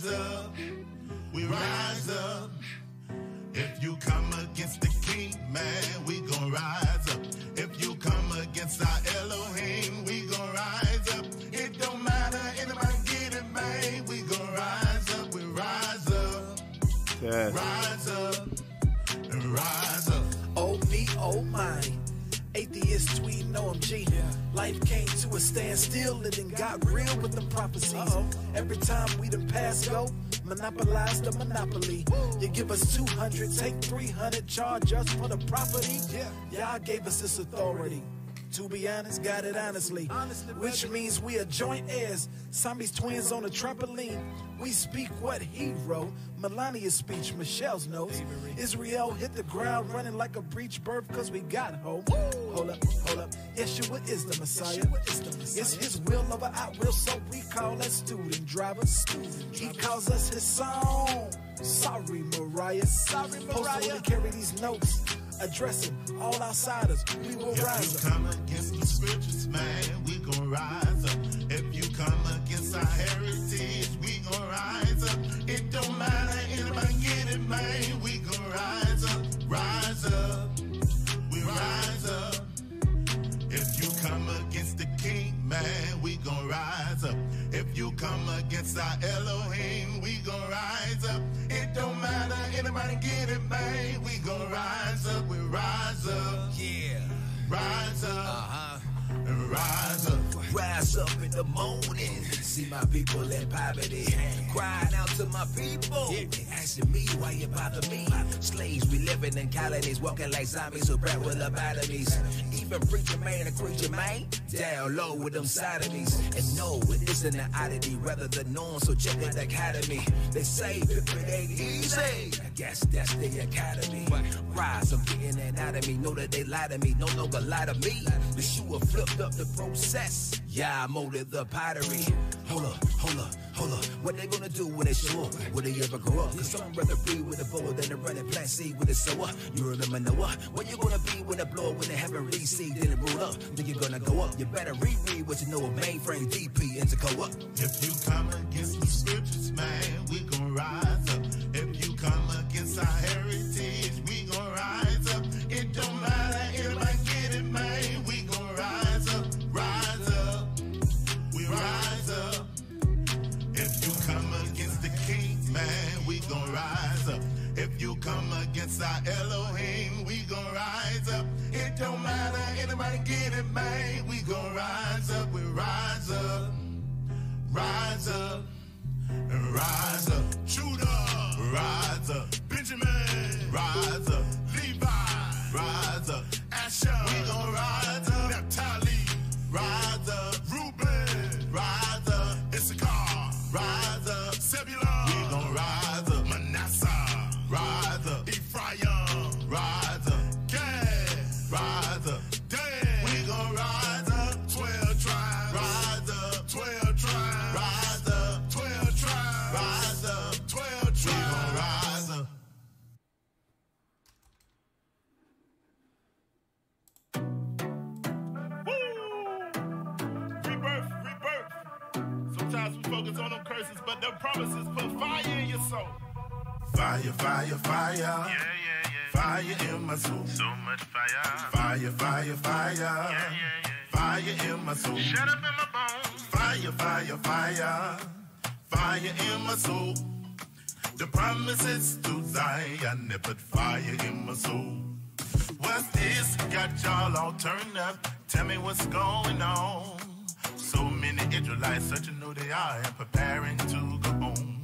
rise up. We rise up. If you come against the king, man, we gon' rise up. If you come against our Elohim, we gon' rise up. It don't matter, anybody get it, man. We gon' rise up, we rise up. Yes. Rise up and rise up. Oh me, oh my. Atheist tweet, no MG. Life came to a standstill, it done got real with them prophecies. Every time we done pass go, monopolize the monopoly. You give us 200, take 300, charge us for the property. Y'all gave us this authority. To be honest, got it honestly. Which means we are joint heirs. Siamese twins on a trampoline. We speak what he wrote. Melania's speech, Michelle's notes. Israel hit the ground running like a breech birth cause we got home. Hold up. Yeshua is the Messiah. It's his will over our will, so we call that student driver. He calls us his song. Sorry, Mariah. Posted carry these notes. Addressing all outsiders, we will rise up. If you come against the scriptures, man, we gon' rise up. If you come against our heritage, we gon' rise up. It don't matter, anybody get it, man. We gon' rise up, we rise up. If you come against the king, man, we gon' rise up. If you come against our Elohim, we gon' rise up. It don't matter, anybody get it, man. We gon' rise up, we rise up. Yeah. Rise up. And rise up. Rise up in the morning. See my people in poverty. Crying out to my people. Asking me why you bother me. Slaves, we living in colonies. Walking like zombies who bred with lobotomies. Even preacher man and creature man. Down low with them sodomies. And no, it isn't an oddity. Rather the norm, so check the academy. They say if it ain't easy, I guess that's the academy. Rise, I'm getting that out of me. Know that they lie to me. No longer lie to me. The shoe flipped up the process. Yeah, I molded the pottery. Hold up. What they gonna do when they show up? Will they ever grow up? Cause some rather breed with a bowl than to run and plant seed with a sower. You remember Noah? What you gonna be when they blow when they haven't received, then it roll up? Then you're gonna go up. You better reread what you know of mainframe, DP, and to go up. If you come against the scriptures, man, we gon' rise up. If you come against our heritage, we gon' rise up. It don't matter, anybody get it, man. We gon' rise up, we rise up. If you come against the king, man, we gon' rise up. If you come against our Elohim, we gon' rise up. It don't matter, anybody get it, man. We gon' rise up, we rise up, and rise up. Judah, rise up. Benjamin, rise up. Levi, rise up. Asher, we gon' rise up. Naphtali, rise up. Reuben, rise up. Issachar, rise up. Zebulun, we gon' rise up. Manasseh, rise up. Ephraim, rise up. Gad, rise up. Dan, we gon' rise up. 12 tribes, rise up. 12 tribes, rise up. 12 tribes, rise up. 12 tribes, we gon' rise up. Rebirth. Sometimes we focus on them curses, but the promises put fire in your soul. Fire. Yeah. Fire in my soul. So much fire. Fire. Yeah. Fire in my soul. Shut up in my bones. Fire. Fire in my soul. The promises to Zion, they put fire in my soul. What's this? Got y'all all turned up. Tell me what's going on. So many Israelites searching who they are and preparing to go home.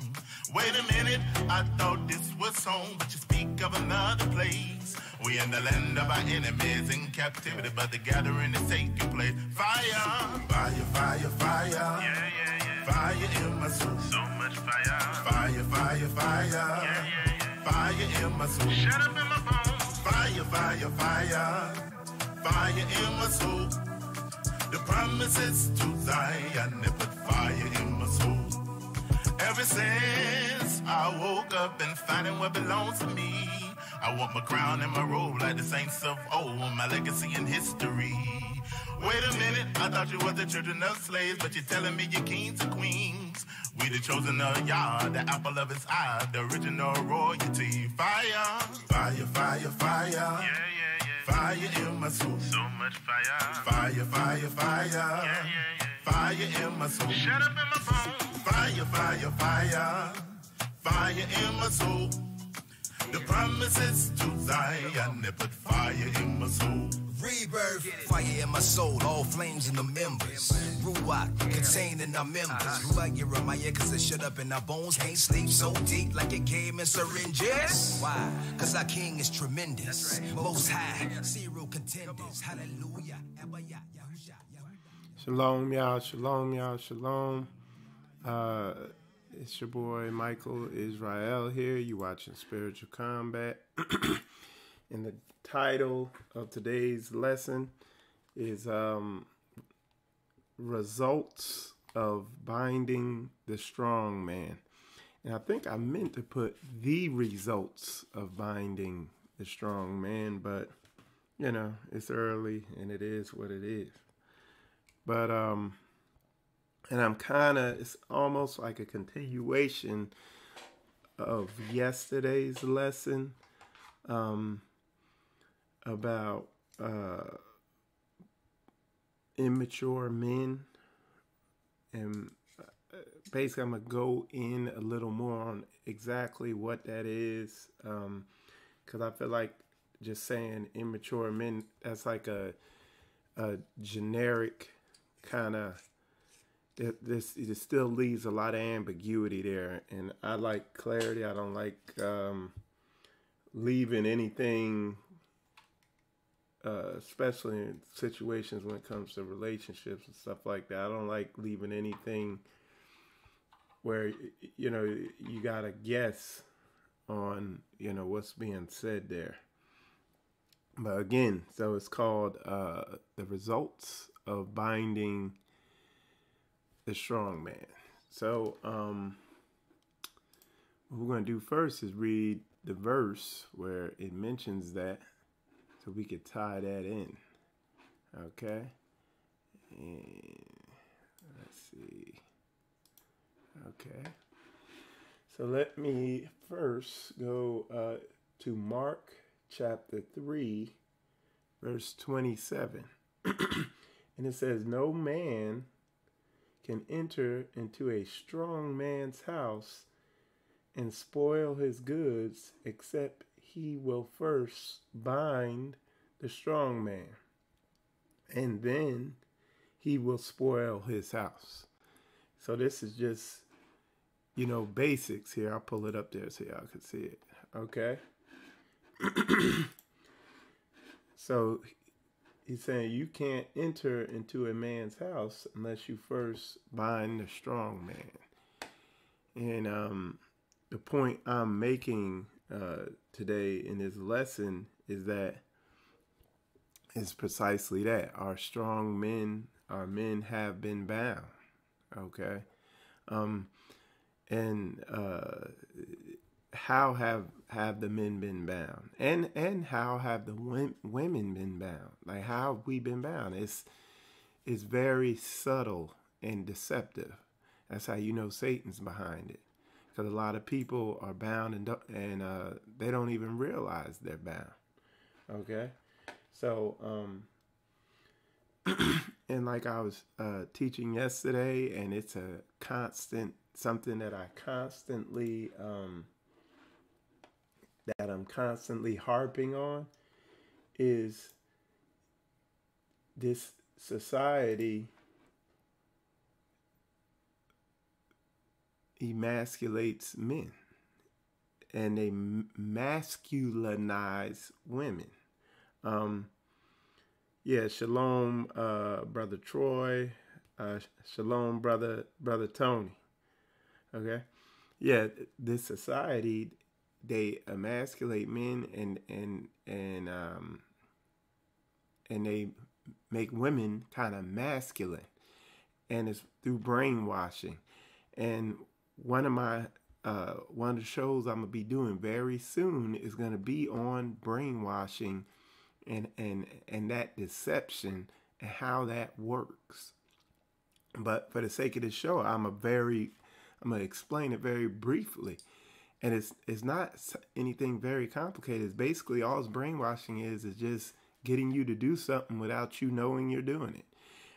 Wait a minute, I thought this was home, but you speak of another place. We in the land of our enemies in captivity, but the gathering is taking place. Fire. Yeah. Fire in my soul. So much fire. Fire. Yeah. Fire in my soul. Shut up in my bones. Fire. Fire in my soul. The promises to Zion, they put fire in my soul. Ever since I woke up and finding what belongs to me, I want my crown and my robe like the saints of old, my legacy and history. Wait a minute, I thought you were the children of slaves, but you're telling me you're kings and queens. We the chosen of Yah, the apple of his eye, the original royalty. Fire, fire, fire, fire. Yeah, yeah, yeah. Fire in my soul. So much fire. Fire, fire, fire. Yeah, yeah, yeah. Fire in my soul. Shut up in my phone. Fire, fire, fire. Fire in my soul. The promises to Zion, they put fire in my soul. Rebirth, fire in my soul, all flames in the members. Ruach, contained in our members. Ruach Jeremiah, cause it shut up in our bones. Can't sleep so deep like it came in syringes. Why? Cause our king is tremendous. Most high, serial contenders. Hallelujah. Shalom, y'all. Shalom, y'all. Shalom. It's your boy Michael Israel here. You watching Spiritual Combat. And the title of today's lesson is Results of Binding the Strong Man. And I think I meant to put the results of binding the strong man, but you know, it's early and it is what it is. But and I'm it's almost like a continuation of yesterday's lesson about immature men. And basically I'm going to go in a little more on exactly what that is. Because I feel like just saying immature men, that's like a generic kind of, it still leaves a lot of ambiguity there, and I like clarity. I don't like leaving anything, especially in situations when it comes to relationships and stuff like that. I don't like leaving anything where, you know, you gotta guess on, you know, what's being said there. But again, so it's called The Results of Binding the Strong Man. So what we're going to do first is read the verse where it mentions that, so we could tie that in. Okay? And let's see. Okay. So let me first go to Mark chapter 3, verse 27. And it says, "No man can enter into a strong man's house and spoil his goods, except he will first bind the strong man, and then he will spoil his house." So this is just, you know, basics here. I'll pull it up there so y'all can see it. Okay. So he's saying you can't enter into a man's house unless you first bind the strong man. And the point I'm making today in this lesson is that it's precisely that. Our strong men, our men have been bound. Okay. And how have the men been bound, and how have the women been bound? Like, how have we been bound? It's very subtle and deceptive. That's how you know Satan's behind it, because a lot of people are bound and they don't even realize they're bound. Okay, so and like I was teaching yesterday, and it's a constant, something that I'm constantly harping on, is this society emasculates men, and they masculinize women. Yeah, shalom, Brother Troy. Shalom, Brother Tony. Okay? Yeah, this society, they emasculate men and they make women kind of masculine, and it's through brainwashing. And one of the shows I'm gonna be doing very soon is gonna be on brainwashing and that deception and how that works. But for the sake of this show, I'm gonna explain it very briefly. And it's not anything very complicated. It's basically all brainwashing is just getting you to do something without you knowing you're doing it.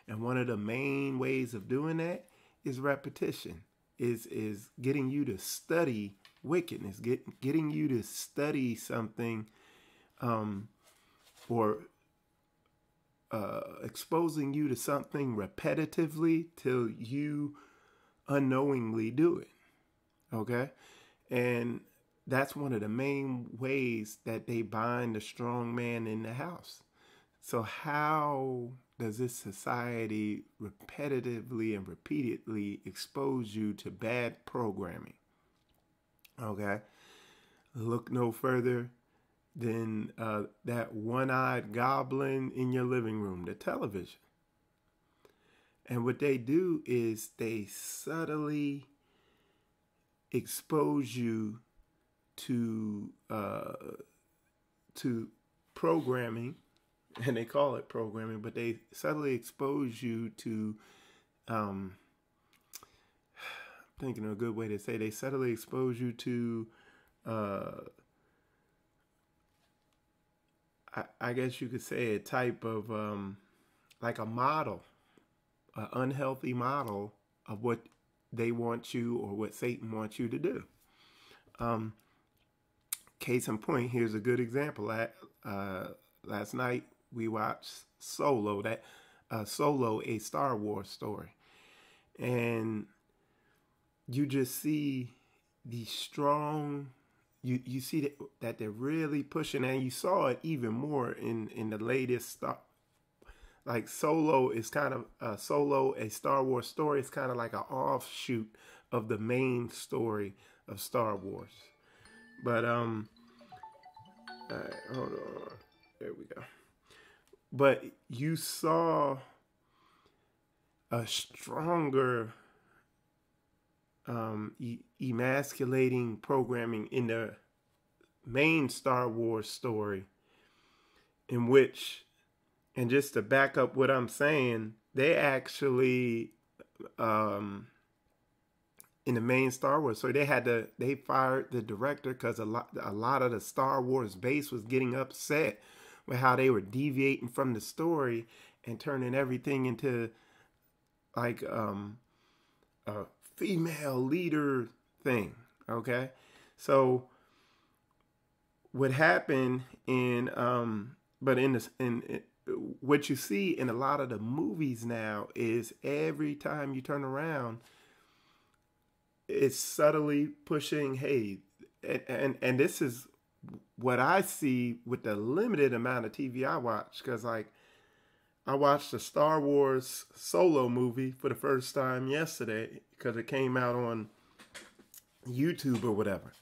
And one of the main ways of doing that is repetition. Is getting you to study wickedness, getting you to study something, or exposing you to something repetitively till you unknowingly do it. Okay? And that's one of the main ways that they bind the strong man in the house. So how does this society repetitively and repeatedly expose you to bad programming? Okay? Look no further than that one-eyed goblin in your living room, the television. And what they do is they subtly expose you to programming, and they call it programming, but they subtly expose you to, thinking of a good way to say, they subtly expose you to, I guess you could say a type of, like a model, an unhealthy model of what they want you or what Satan wants you to do. Case in point, here's a good example. Last night we watched Solo, a Star Wars story. And you just see the strong, you see that they're really pushing, and you saw it even more in the latest Star. Like Solo is kind of a Star Wars story. It's kind of like an offshoot of the main story of Star Wars. But hold on, there we go. But you saw a stronger emasculating programming in the main Star Wars story, in which, and just to back up what I'm saying, they actually, in the main Star Wars, so they fired the director because a lot of the Star Wars base was getting upset with how they were deviating from the story and turning everything into like a female leader thing. Okay, so what happened what you see in a lot of the movies now is every time you turn around, it's subtly pushing, hey, and this is what I see with the limited amount of TV I watch, because like I watched the Star Wars Solo movie for the first time yesterday because it came out on YouTube or whatever.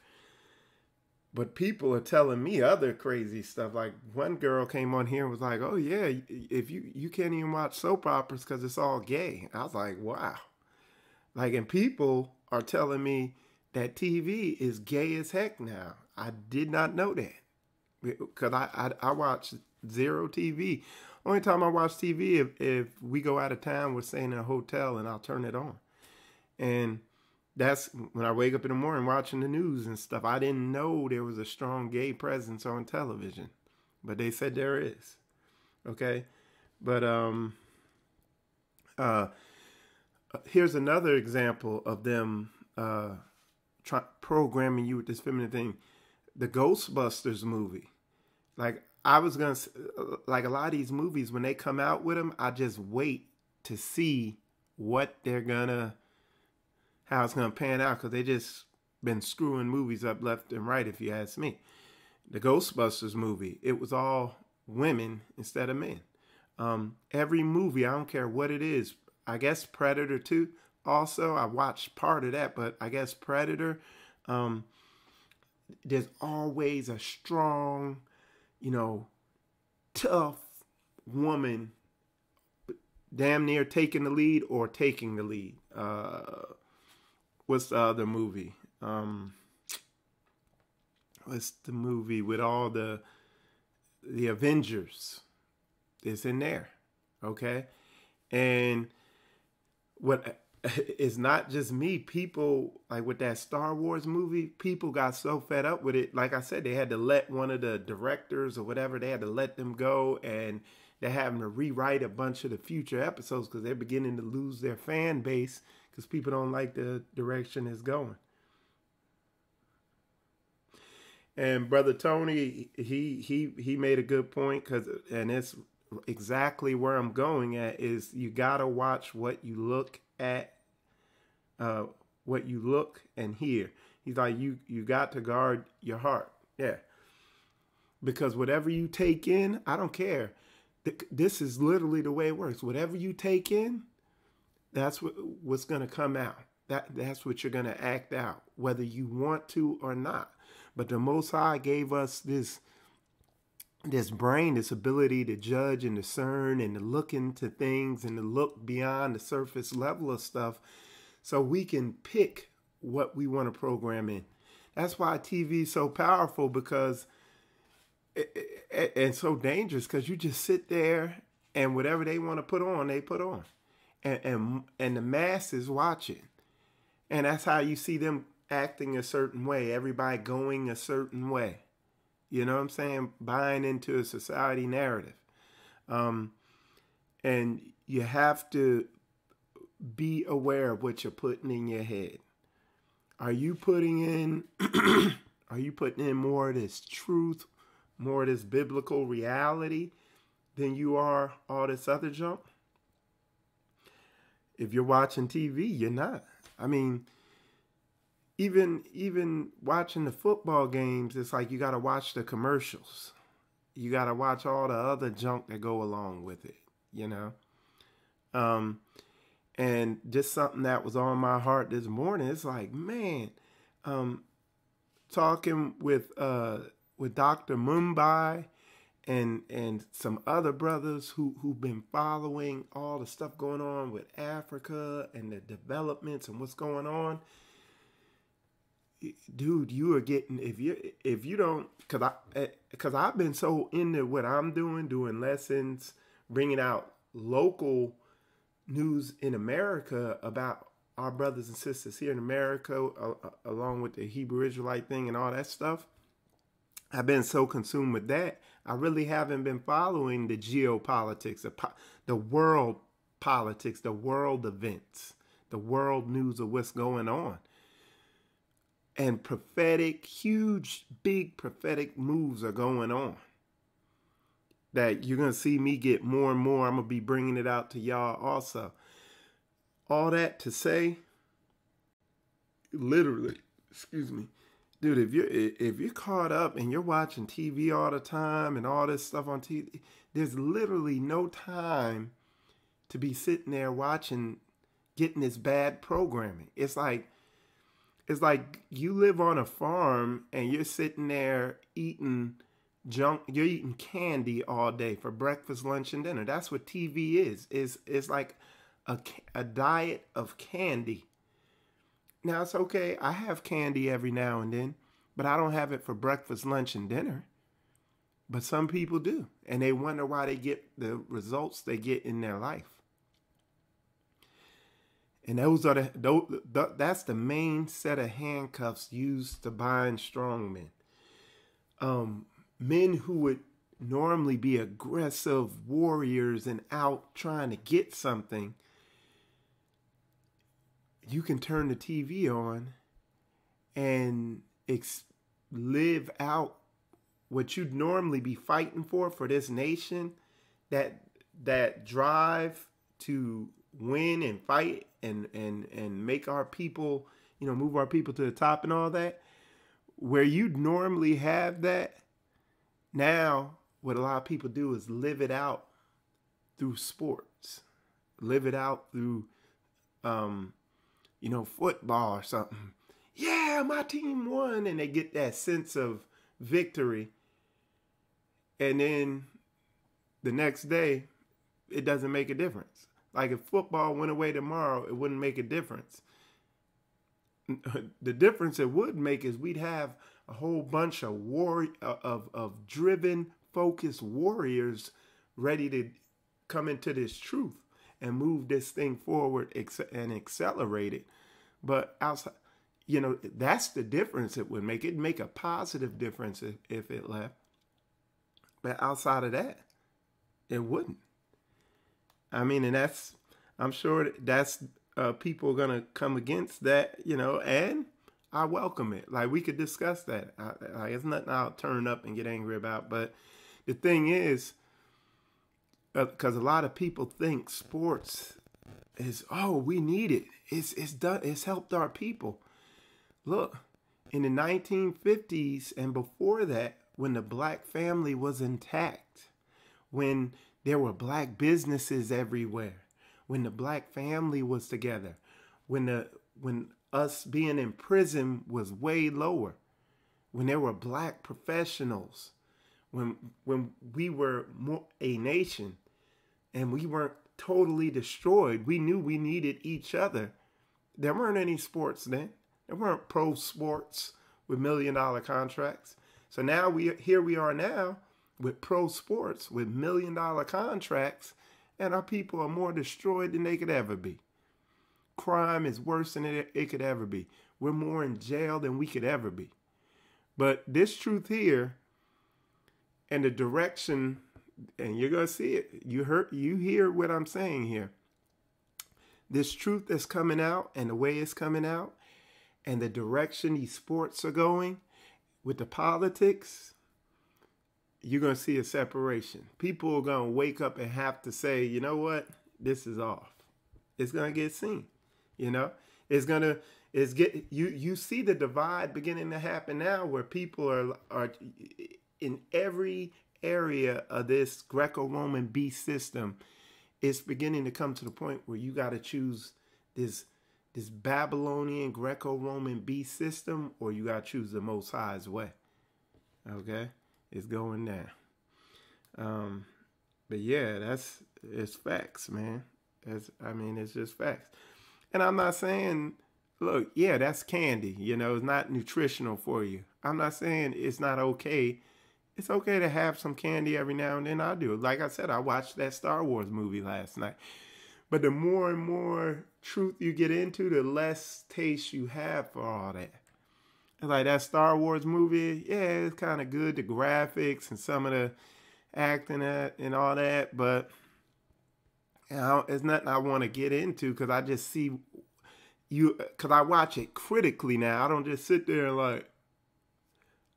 But people are telling me other crazy stuff. Like one girl came on here and was like, "Oh yeah, if you can't even watch soap operas because it's all gay." I was like, "Wow!" Like, and people are telling me that TV is gay as heck now. I did not know that because I watch zero TV. Only time I watch TV if we go out of town, we're staying in a hotel, and I'll turn it on. And that's when I wake up in the morning watching the news and stuff. I didn't know there was a strong gay presence on television, but they said there is. Okay, but here's another example of them programming you with this feminine thing. The Ghostbusters movie. Like I was gonna, like a lot of these movies, when they come out with them, I just wait to see what they're gonna, how it's gonna pan out, because they just been screwing movies up left and right, if you ask me. The Ghostbusters movie, it was all women instead of men. Every movie, I don't care what it is. I guess Predator 2 also, I watched part of that, but I guess Predator, there's always a strong, tough woman damn near taking the lead or taking the lead. What's the other movie? What's the movie with all the Avengers? It's in there. Okay. And what it's not just me. People, like with that Star Wars movie, people got so fed up with it. Like I said, they had to let one of the directors or whatever, they had to let them go, and they're having to rewrite a bunch of the future episodes because they're beginning to lose their fan base because people don't like the direction it's going. And Brother Tony, he made a good point, and it's exactly where I'm going at, is you gotta watch what you look at, what you look and hear. He's like, you got to guard your heart. Yeah. Because whatever you take in, I don't care. This is literally the way it works. Whatever you take in, that's what's going to come out. That's what you're going to act out, whether you want to or not. But the Most High gave us this brain, this ability to judge and discern and to look into things and to look beyond the surface level of stuff so we can pick what we want to program in. That's why TV is so powerful, because and so dangerous, because you just sit there and whatever they want to put on, they put on. And the masses watch it. And that's how you see them acting a certain way, everybody going a certain way. You know what I'm saying? Buying into a society narrative. And you have to be aware of what you're putting in your head. Are you putting in more of this truth, more of this biblical reality than you are all this other junk? If you're watching TV, you're not. I mean, even watching the football games, it's like you got to watch the commercials. You got to watch all the other junk that go along with it, you know? And just something that was on my heart this morning, it's like, man, talking with Dr. Mumbai and some other brothers who've been following all the stuff going on with Africa and the developments and what's going on. Dude, you are getting, if you don't, because I've been so into what I'm doing lessons, bringing out local news in America about our brothers and sisters here in America, along with the Hebrew Israelite thing and all that stuff. I've been so consumed with that, I really haven't been following the geopolitics, the world politics, the world events, the world news of what's going on. And huge, big prophetic moves are going on that you're going to see me get more and more. I'm going to be bringing it out to y'all also. All that to say, literally, excuse me, dude, if you're caught up and you're watching TV all the time and all this stuff on TV, there's literally no time to be sitting there getting this bad programming. It's like you live on a farm and you're sitting there eating junk. You're eating candy all day for breakfast, lunch, and dinner. That's what TV is. It's like a diet of candy. Now, it's okay. I have candy every now and then, but I don't have it for breakfast, lunch, and dinner. But some people do, and they wonder why they get the results they get in their life. And that's the main set of handcuffs used to bind strong men. Men who would normally be aggressive warriors and out trying to get something. You can turn the TV on and live out what you'd normally be fighting for this nation, that drive to win and fight and make our people, move our people to the top and all that, where you'd normally have that. Now, what a lot of people do is live it out through sports, live it out through, football or something. Yeah, my team won. And they get that sense of victory. And then the next day, it doesn't make a difference. Like if football went away tomorrow, it wouldn't make a difference. The difference it would make is we'd have a whole bunch of driven, focused warriors ready to come into this truth and move this thing forward and accelerate it. But outside, that's the difference it would make. It'd make a positive difference if it left. But outside of that, it wouldn't. I mean, and I'm sure that's people are going to come against that, and I welcome it. Like, we could discuss that. It's nothing I'll turn up and get angry about. But the thing is, because a lot of people think sports is, we need it. It's done. It's helped our people. Look, in the 1950s and before that, when the black family was intact, when there were black businesses everywhere, when the black family was together, when us being in prison was way lower, when there were black professionals, when we were a nation and we weren't totally destroyed, we knew we needed each other. There weren't any sports then. There weren't pro sports with $1 million contracts. So now here we are now with pro sports with $1 million contracts, and our people are more destroyed than they could ever be. Crime is worse than it could ever be. We're more in jail than we could ever be. But this truth here and the direction, and you're going to see it. You hear what I'm saying here. This truth that's coming out and the way it's coming out and the direction these sports are going with the politics, you're going to see a separation. People are going to wake up and have to say, you know what? This is off. It's going to get seen. You see the divide beginning to happen now where people are in every area of this Greco-Roman beast system. It's beginning to come to the point where you got to choose this Babylonian Greco-Roman beast system, or you got to choose the Most High's way. Okay? It's going down. But yeah, it's facts, man. It's just facts. And I'm not saying, look, yeah, that's candy. It's not nutritional for you. I'm not saying it's not okay. It's okay to have some candy every now and then. I do. Like I said, I watched that Star Wars movie last night. But the more and more truth you get into, the less taste you have for all that. Like that Star Wars movie, yeah, it's kind of good, the graphics and some of the acting and all that, but it's nothing I want to get into because I just see because I watch it critically now. I don't just sit there and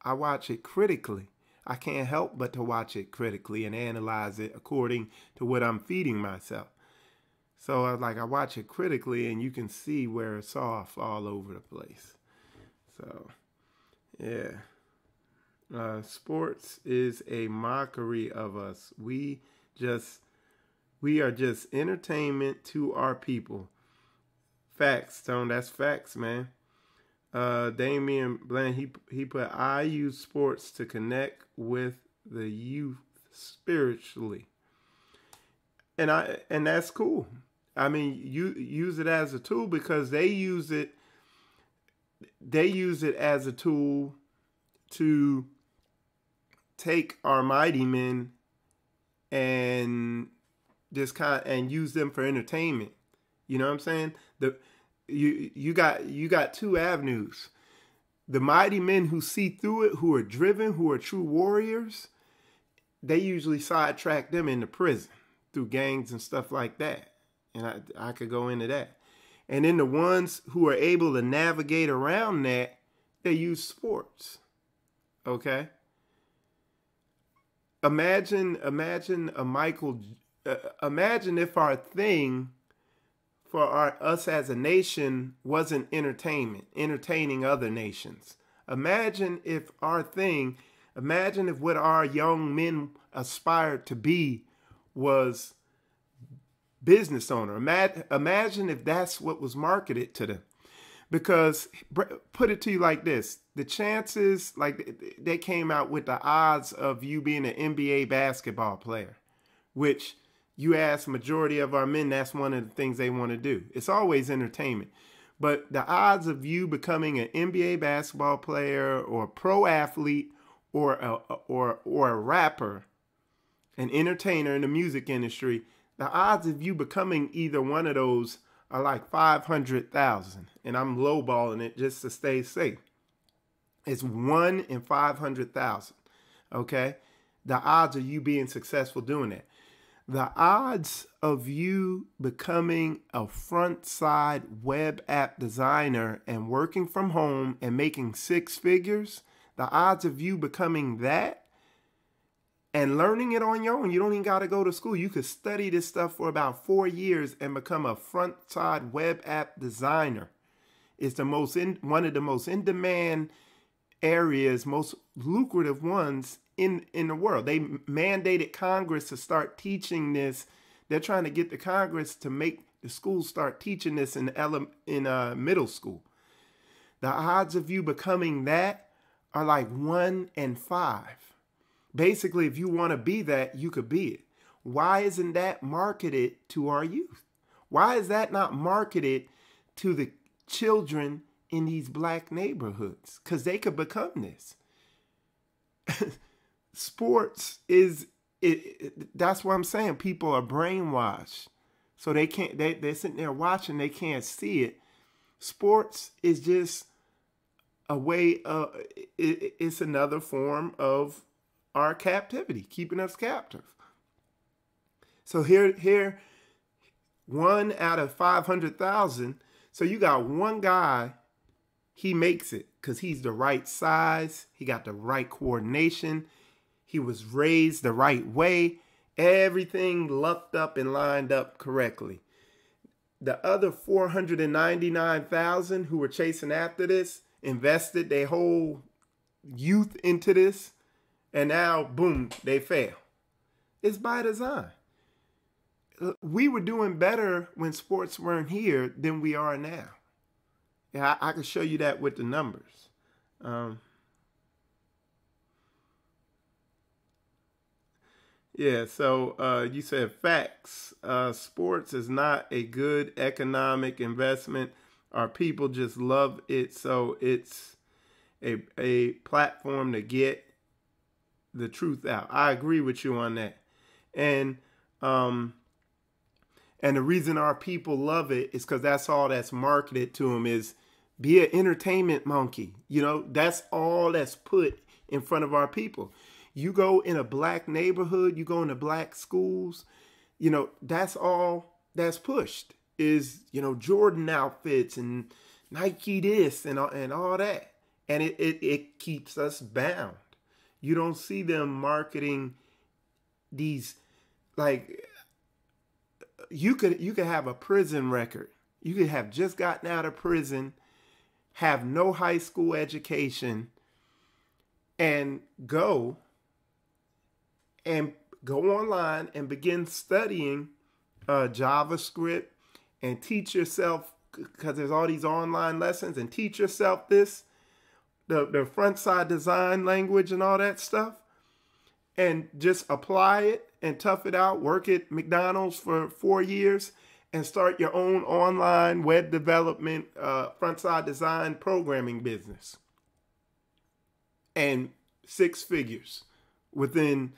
I watch it critically. I can't help but to watch it critically and analyze it according to what I'm feeding myself. So I watch it critically and you can see where it's off all over the place. So, yeah. Sports is a mockery of us. We are just entertainment to our people. Facts, Tone. That's facts, man. Damian Bland, he put, I use sports to connect with the youth spiritually. And that's cool. You use it as a tool because they use it as a tool to take our mighty men and just and use them for entertainment. You know what I'm saying? You got two avenues. The mighty men who see through it, who are driven, who are true warriors, they usually sidetrack them into prison through gangs and stuff like that. And I could go into that. And then the ones who are able to navigate around that, they use sports. Okay? Imagine if our thing for us as a nation wasn't entertainment, entertaining other nations. Imagine if what our young men aspired to be was business owner. Imagine if that's what was marketed to them. Because, put it to you like this, the chances, they came out with the odds of you being an NBA basketball player, which you ask majority of our men, that's one of the things they want to do. It's always entertainment. But the odds of you becoming an NBA basketball player or a pro athlete or a rapper, an entertainer in the music industry, the odds of you becoming either one of those are like 500,000. And I'm lowballing it just to stay safe. It's 1 in 500,000. Okay? The odds of you being successful doing that. The odds of you becoming a front-side web app designer and working from home and making 6 figures, the odds of you becoming that and learning it on your own, you don't even got to go to school. You could study this stuff for about 4 years and become a front-side web app designer. It's one of the most in-demand areas, most lucrative ones in the world. They mandated Congress to start teaching this. They're trying to get the Congress to make the schools start teaching this in middle school. The odds of you becoming that are like 1 in 5. Basically, if you want to be that, you could be it. Why isn't that marketed to our youth? Why is that not marketed to the children in these black neighborhoods? Because they could become this. Sports is that's what I'm saying. People are brainwashed. So they can't, they're sitting there watching, they can't see it. Sports is just a way of, it's another form of our captivity, keeping us captive. So here, 1 out of 500,000. So you got one guy, he makes it because he's the right size. He got the right coordination. He was raised the right way. Everything lucked up and lined up correctly. The other 499,000 who were chasing after this invested their whole youth into this. And now, boom, they fail. It's by design. We were doing better when sports weren't here than we are now. Yeah, I can show you that with the numbers. Yeah, so you said facts. Sports is not a good economic investment. Our people just love it, so it's a platform to get the truth out. I agree with you on that. And the reason our people love it is because that's all that's marketed to them is be an entertainment monkey. You know, that's all that's put in front of our people. You go in a black neighborhood, you go into black schools, you know, that's all that's pushed is, you know, Jordan outfits and Nike this and all that. And it keeps us bound. You don't see them marketing these, like, you could have a prison record. You could have just gotten out of prison, have no high school education, and go online and begin studying JavaScript and teach yourself, because there's all these online lessons, and teach yourself this, the front side design language and all that stuff, and just apply it and tough it out, work at McDonald's for 4 years and start your own online web development, front side design programming business. And 6 figures within,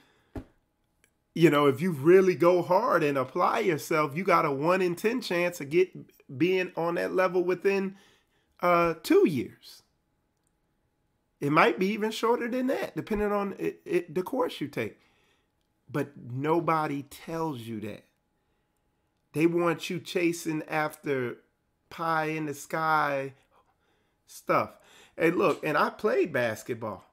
you know, if you really go hard and apply yourself, you got a 1 in 10 chance of being on that level within 2 years. It might be even shorter than that, depending on the course you take. But nobody tells you that. They want you chasing after pie in the sky stuff. Hey, look, and I played basketball.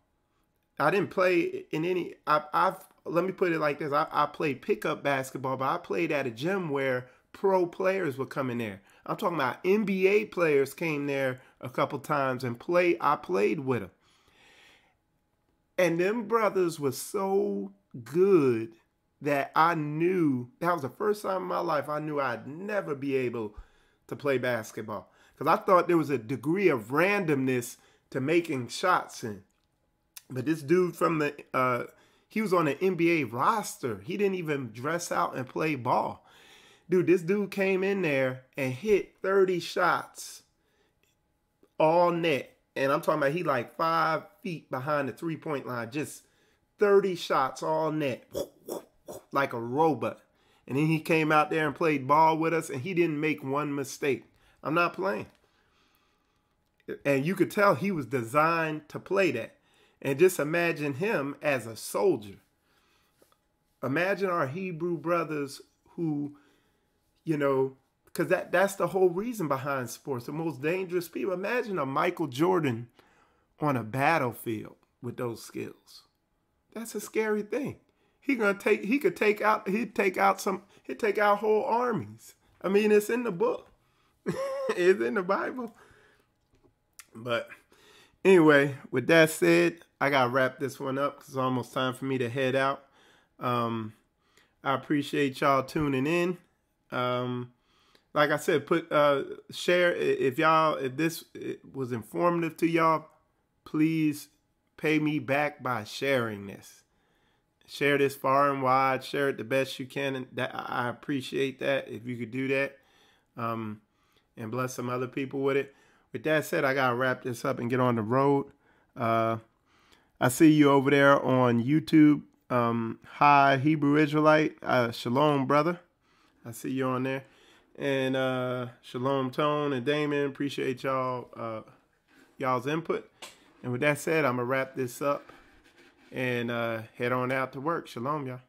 I didn't play in any, let me put it like this. I played pickup basketball, but I played at a gym where pro players would come in there. I'm talking about NBA players came there a couple times and I played with them. And them brothers were so good that I knew, that was the first time in my life I knew I'd never be able to play basketball. Because I thought there was a degree of randomness to making shots in. But this dude from he was on the NBA roster. He didn't even dress out and play ball. Dude, this dude came in there and hit 30 shots all net. And I'm talking about he like 5 feet behind the 3-point line. Just 30 shots all net. Like a robot. And then he came out there and played ball with us, and he didn't make one mistake. I'm not playing. And you could tell he was designed to play that. And just imagine him as a soldier. Imagine our Hebrew brothers who, you know, because that's the whole reason behind sports. The most dangerous people. Imagine a Michael Jordan on a battlefield with those skills. That's a scary thing. He'd take out whole armies. I mean, it's in the book. It's in the Bible. But anyway, with that said, I gotta wrap this one up because it's almost time for me to head out. I appreciate y'all tuning in. Like I said, share if this was informative to y'all. Please pay me back by sharing this. Share this far and wide. Share it the best you can. And I appreciate that if you could do that. And bless some other people with it. With that said, I gotta wrap this up and get on the road. I see you over there on YouTube. Hi, Hebrew Israelite. Shalom, brother. I see you on there. And shalom, Tone and Damon. Appreciate y'all's input. And with that said, I'm going to wrap this up and head on out to work. Shalom, y'all.